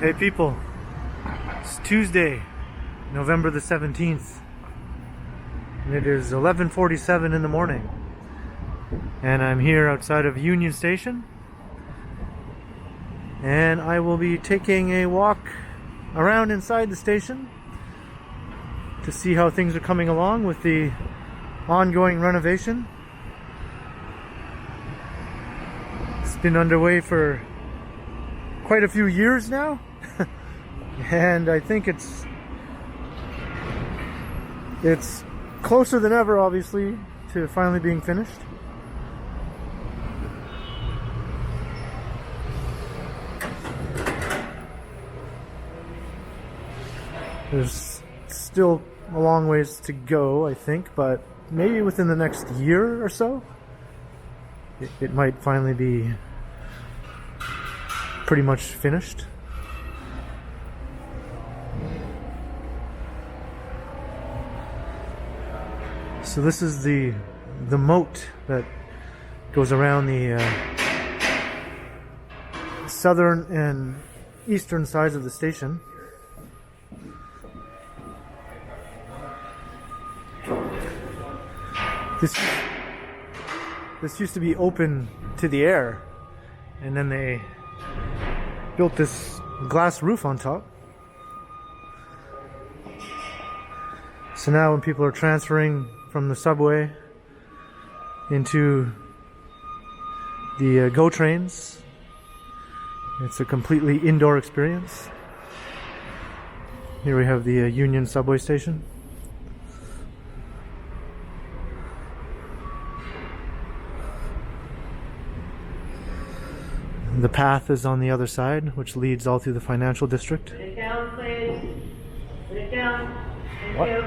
Hey people, it's Tuesday, November the 17th, and it is 11:47 in the morning, and I'm here outside of Union Station, and I will be taking a walk around inside the station to see how things are coming along with the ongoing renovation. It's been underway for quite a few years now. And I think it's closer than ever, obviously, to finally being finished. There's still a long ways to go, I think, but maybe within the next year or so, it might finally be pretty much finished. So this is the moat that goes around the southern and eastern sides of the station. This used to be open to the air, and then they built this glass roof on top. So now when people are transferring from the subway into the GO trains, it's a completely indoor experience. Here we have the Union subway station. The path is on the other side, which leads all through the financial district. Put it down, please. Put it down. Thank What? you.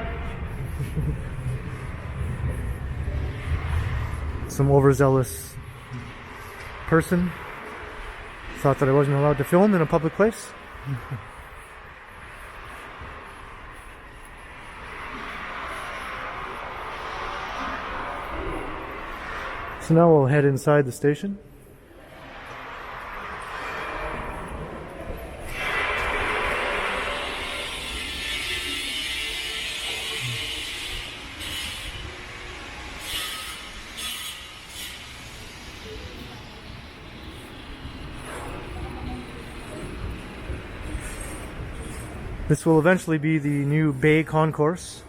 Some overzealous person thought that I wasn't allowed to film in a public place. So now we'll head inside the station. This will eventually be the new Bay Concourse,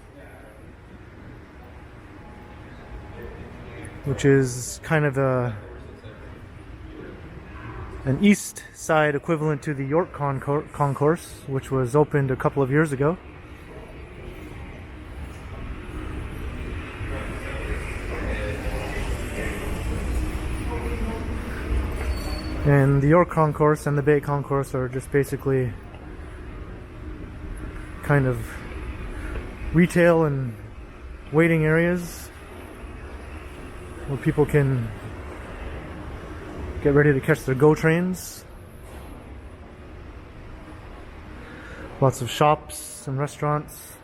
which is kind of an east side equivalent to the York Concourse, which was opened a couple of years ago. And the York Concourse and the Bay Concourse are just basically kind of retail and waiting areas where people can get ready to catch their GO trains. Lots of shops and restaurants.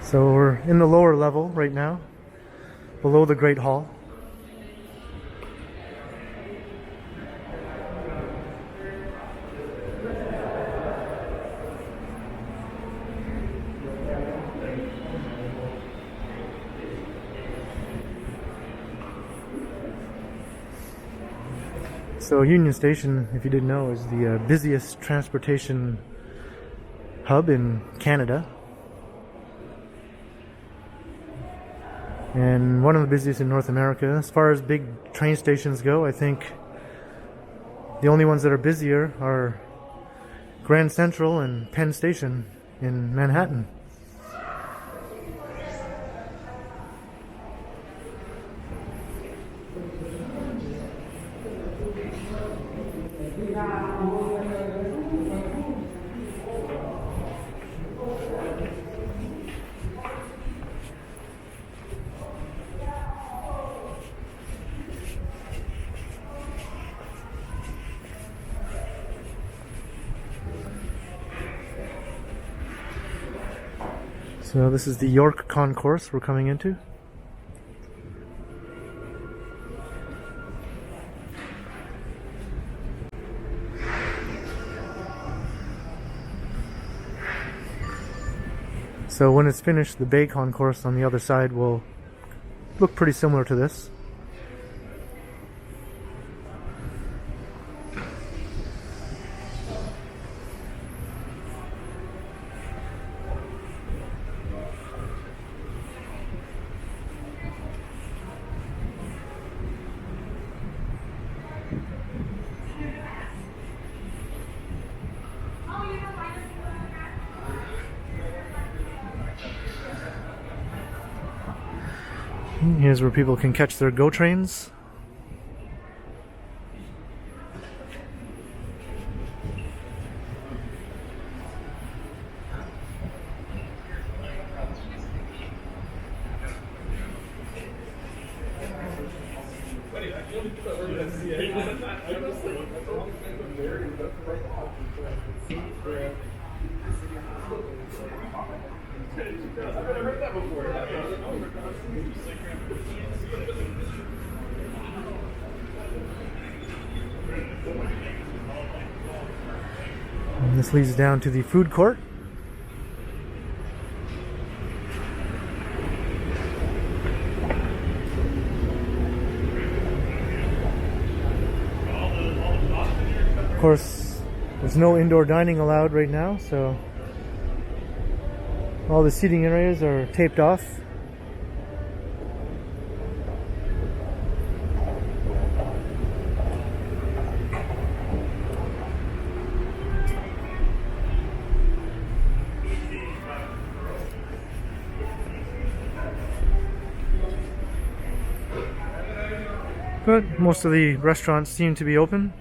So we're in the lower level right now, below the Great Hall. So Union Station, if you didn't know, is the busiest transportation hub in Canada. And one of the busiest in North America. As far as big train stations go, I think the only ones that are busier are Grand Central and Penn Station in Manhattan. So this is the York Concourse we're coming into. So when it's finished, the Bay Concourse on the other side will look pretty similar to this. Here's where people can catch their GO trains. And this leads down to the food court. Of course, there's no indoor dining allowed right now, so all the seating areas are taped off. But most of the restaurants seem to be open.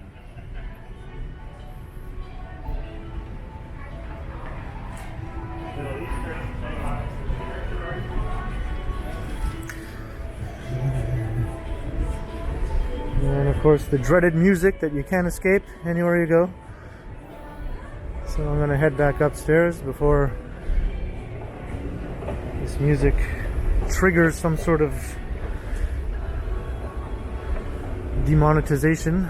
And of course the dreaded music that you can't escape anywhere you go. So I'm gonna head back upstairs before this music triggers some sort of demonetization.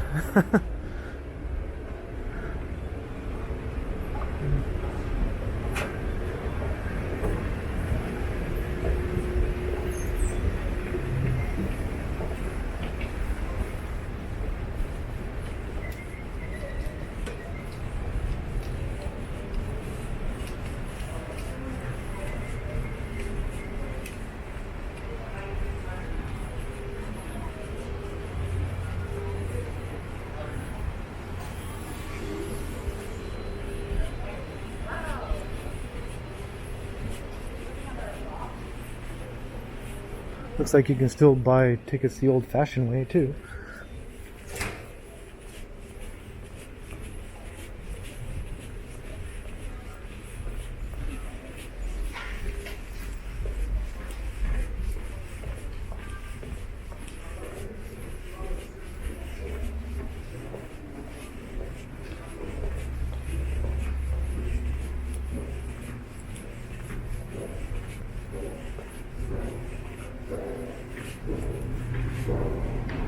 Looks like you can still buy tickets the old-fashioned way too.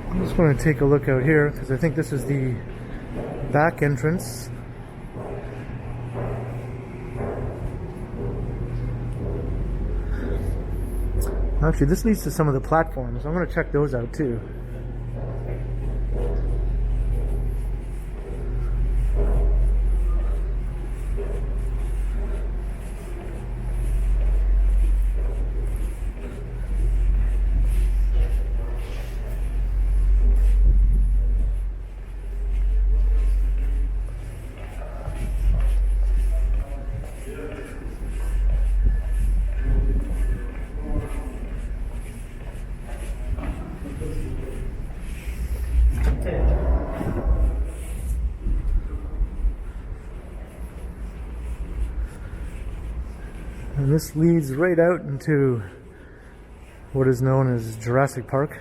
I'm just going to take a look out here because I think this is the back entrance. Actually, this leads to some of the platforms. I'm going to check those out too. And this leads right out into what is known as Jurassic Park.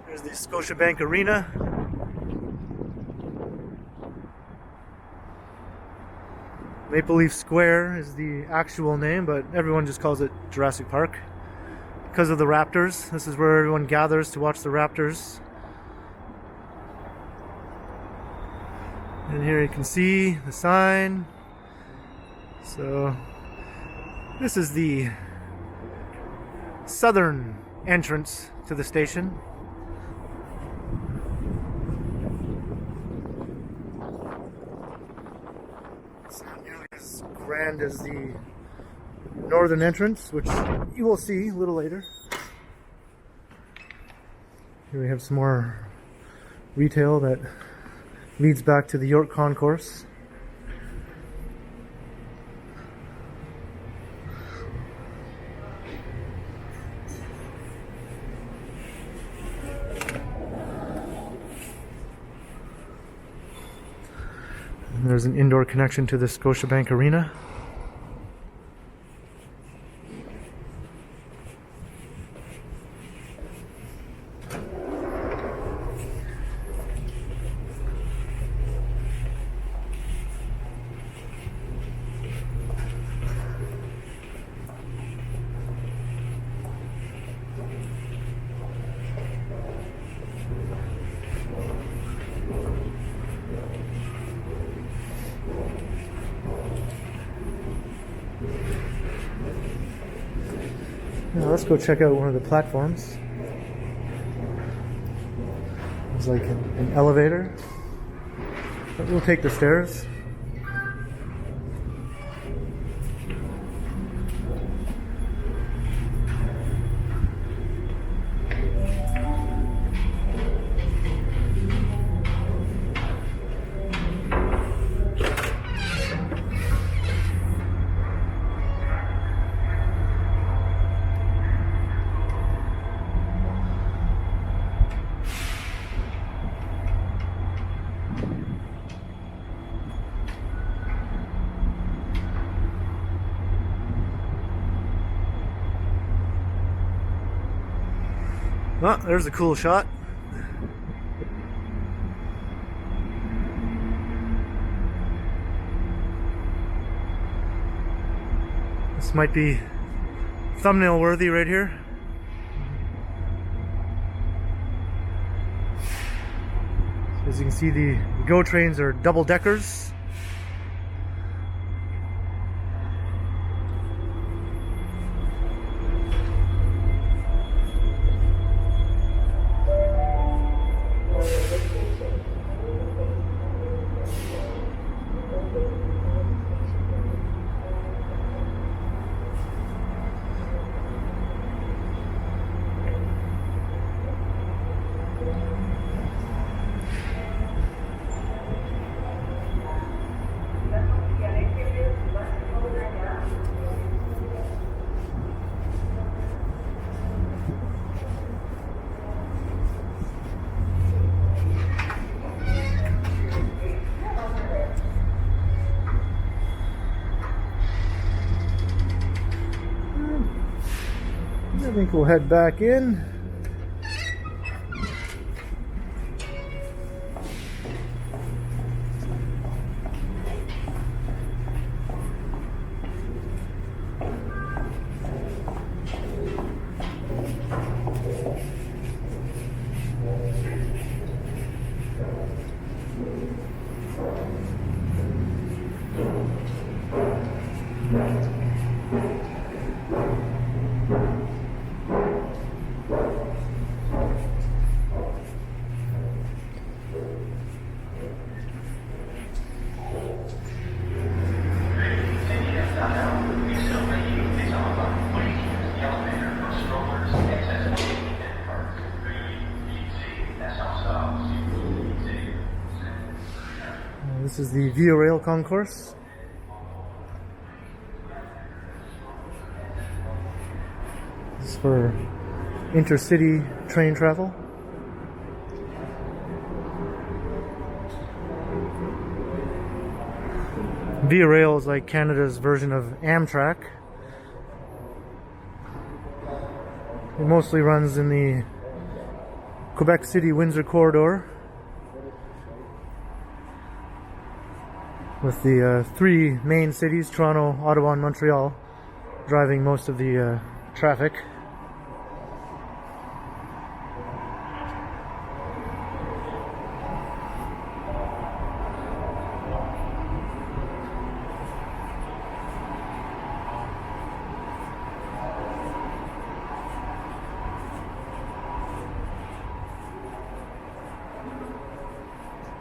There's the Scotiabank Arena. Maple Leaf Square is the actual name, but everyone just calls it Jurassic Park because of the raptors. This is where everyone gathers to watch the raptors. And here you can see the sign. So this is the southern entrance to the station. It's not nearly as grand as the northern entrance, which you will see a little later. Here we have some more retail that leads back to the York Concourse. And there's an indoor connection to the Scotiabank Arena. Now let's go check out one of the platforms. There's like an elevator, but we'll take the stairs. Oh, there's a cool shot. This might be thumbnail worthy right here. As you can see, the GO trains are double deckers. I think we'll head back in. This is the Via Rail Concourse. This is for intercity train travel. Via Rail is like Canada's version of Amtrak. It mostly runs in the Quebec City Windsor corridor with the three main cities, Toronto, Ottawa, and Montreal, driving most of the traffic.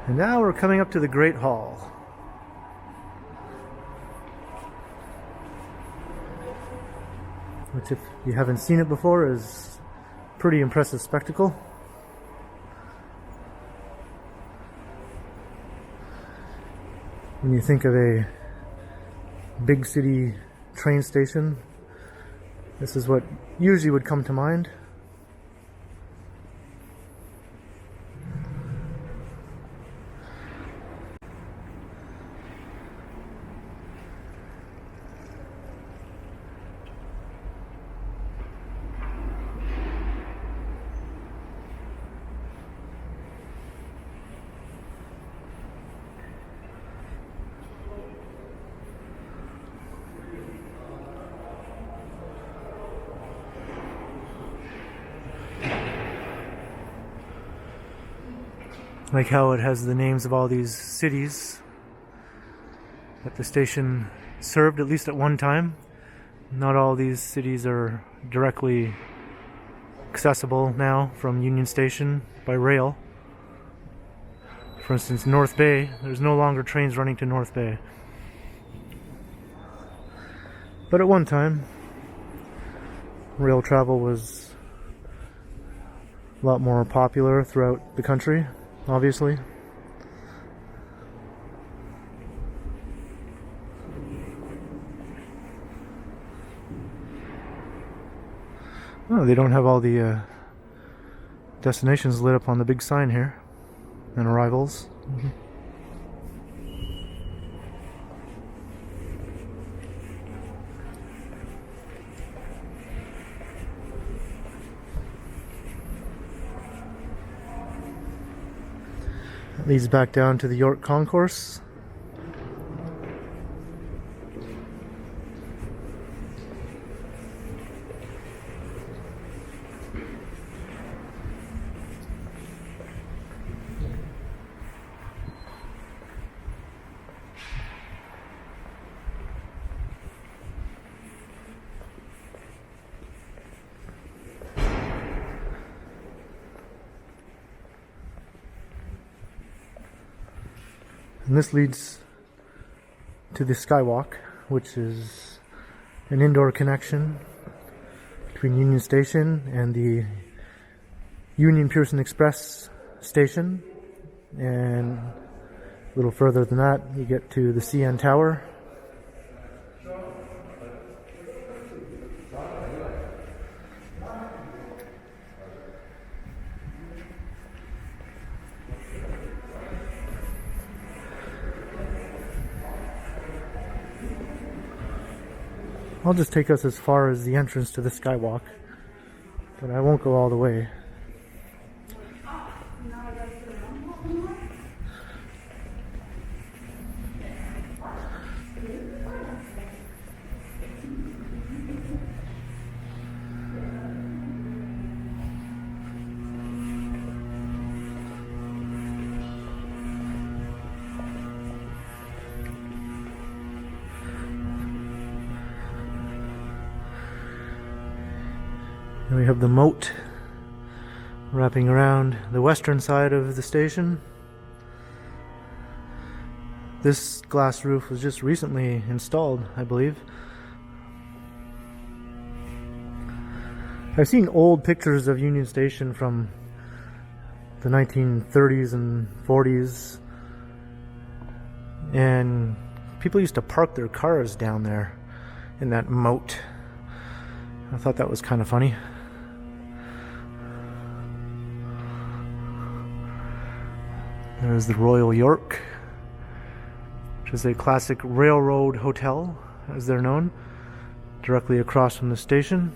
And now we're coming up to the Great Hall. Which, if you haven't seen it before, is a pretty impressive spectacle. When you think of a big city train station, this is what usually would come to mind. Like how it has the names of all these cities that the station served, at least at one time. Not all these cities are directly accessible now from Union Station by rail. For instance, North Bay, there's no longer trains running to North Bay. But at one time, rail travel was a lot more popular throughout the country. Obviously. Oh, they don't have all the destinations lit up on the big sign here. And arrivals. Leads back down to the York Concourse. And this leads to the Skywalk, which is an indoor connection between Union Station and the Union-Pearson Express station. And a little further than that, you get to the CN Tower. I'll just take us as far as the entrance to the Skywalk, but I won't go all the way. And we have the Moat wrapping around the western side of the station. This glass roof was just recently installed, I believe. I've seen old pictures of Union Station from the 1930s and 40s, and people used to park their cars down there in that moat. I thought that was kind of funny. There's the Royal York, which is a classic railroad hotel, as they're known, directly across from the station.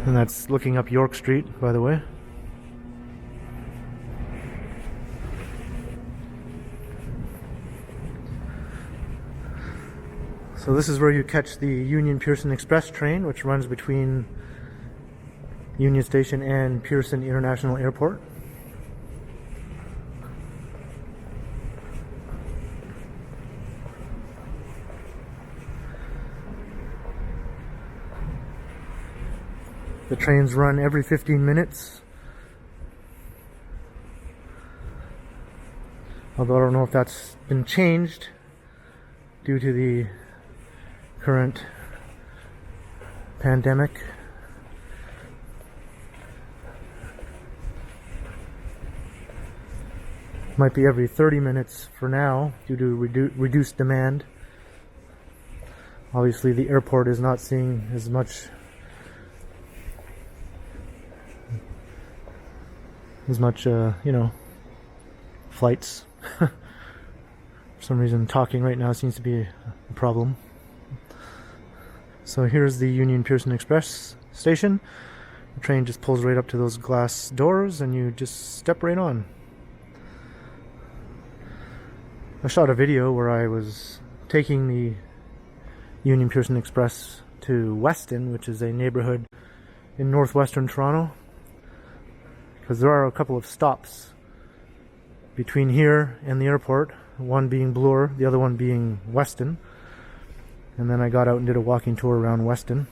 And that's looking up York Street, by the way. So this is where you catch the Union-Pearson Express train, which runs between Union Station and Pearson International Airport. The trains run every 15 minutes. Although I don't know if that's been changed due to the current pandemic. Might be every 30 minutes for now due to reduced demand. Obviously the airport is not seeing as much flights. For some reason talking right now seems to be a problem. So here's the Union-Pearson Express station. The train just pulls right up to those glass doors and you just step right on. I shot a video where I was taking the Union-Pearson Express to Weston, which is a neighborhood in northwestern Toronto, because there are a couple of stops between here and the airport, one being Bloor, the other one being Weston. And then I got out and did a walking tour around Weston.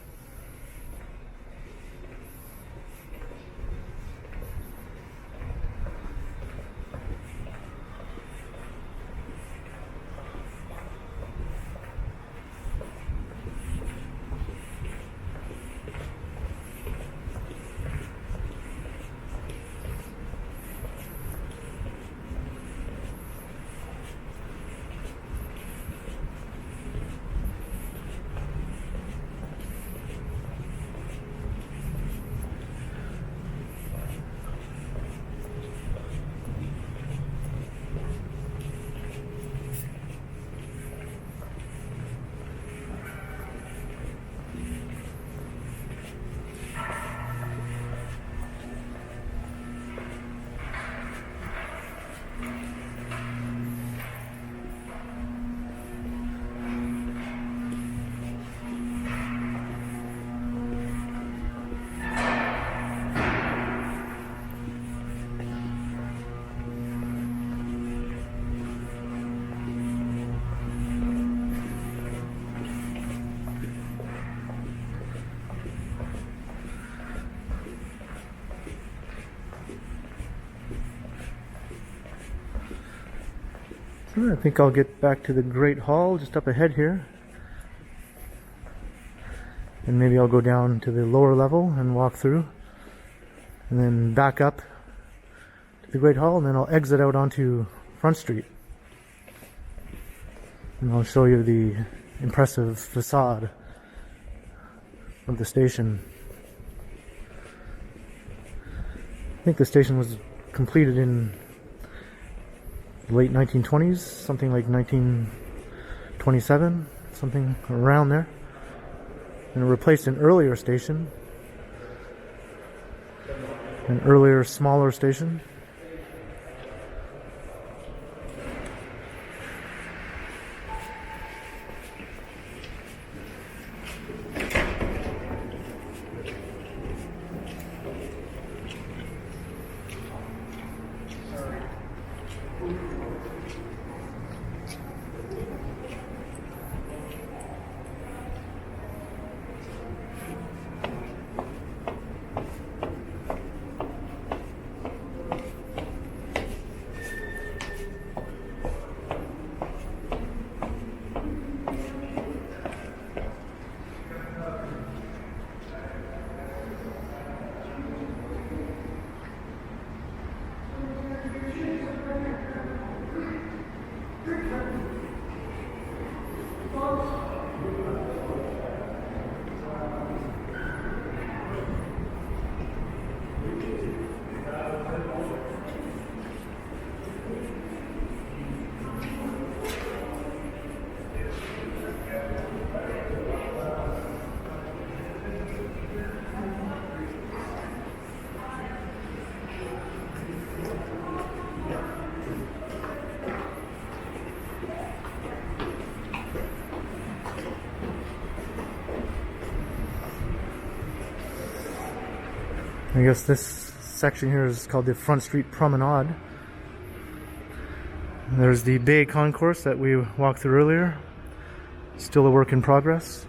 I think I'll get back to the Great Hall just up ahead here. And maybe I'll go down to the lower level and walk through. And then back up to the Great Hall, and then I'll exit out onto Front Street. And I'll show you the impressive facade of the station. I think the station was completed in the late 1920s, something like 1927, something around there. And it replaced an earlier station, an earlier smaller station. I guess this section here is called the Front Street Promenade. And there's the Bay Concourse that we walked through earlier. Still a work in progress.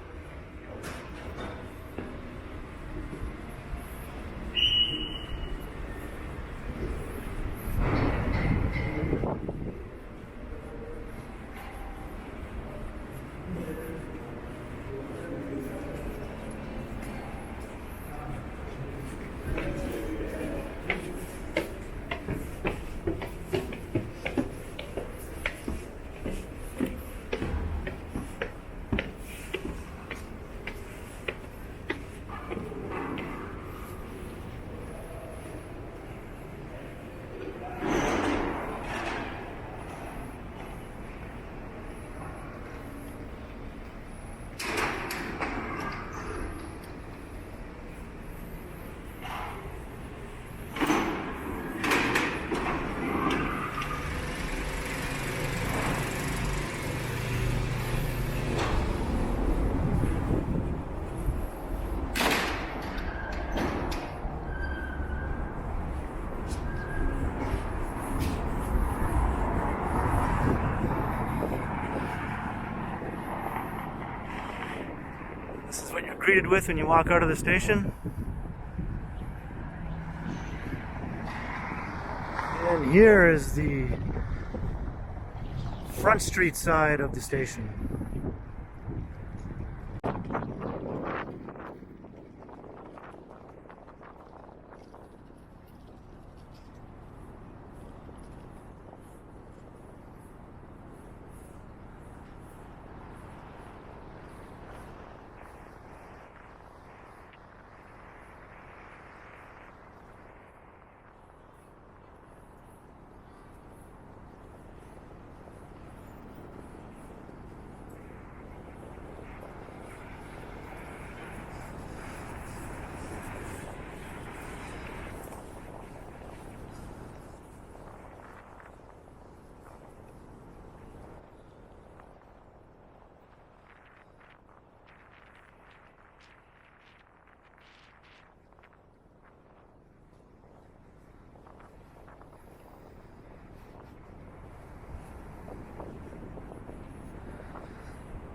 This is what you're greeted with when you walk out of the station. And here is the Front Street side of the station.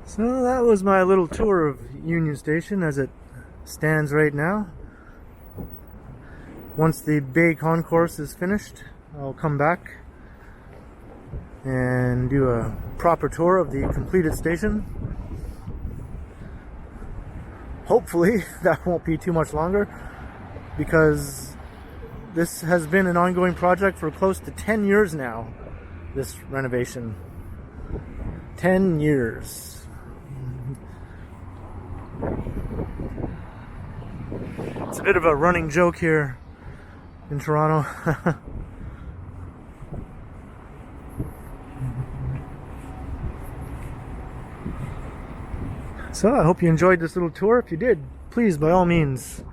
So that was my little tour of Union Station as it stands right now. Once the Bay Concourse is finished, I'll come back and do a proper tour of the completed station. Hopefully that won't be too much longer, because this has been an ongoing project for close to 10 years now, this renovation. 10 years. It's a bit of a running joke here in Toronto. So I hope you enjoyed this little tour. If you did, please, by all means,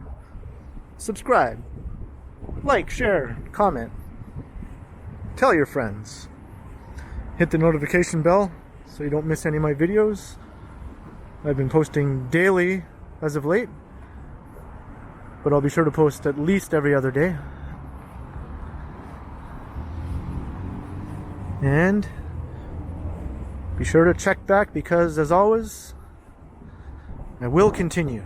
subscribe, like, share, comment, tell your friends, hit the notification bell so you don't miss any of my videos. I've been posting daily as of late, but I'll be sure to post at least every other day. And be sure to check back, because as always, I will continue.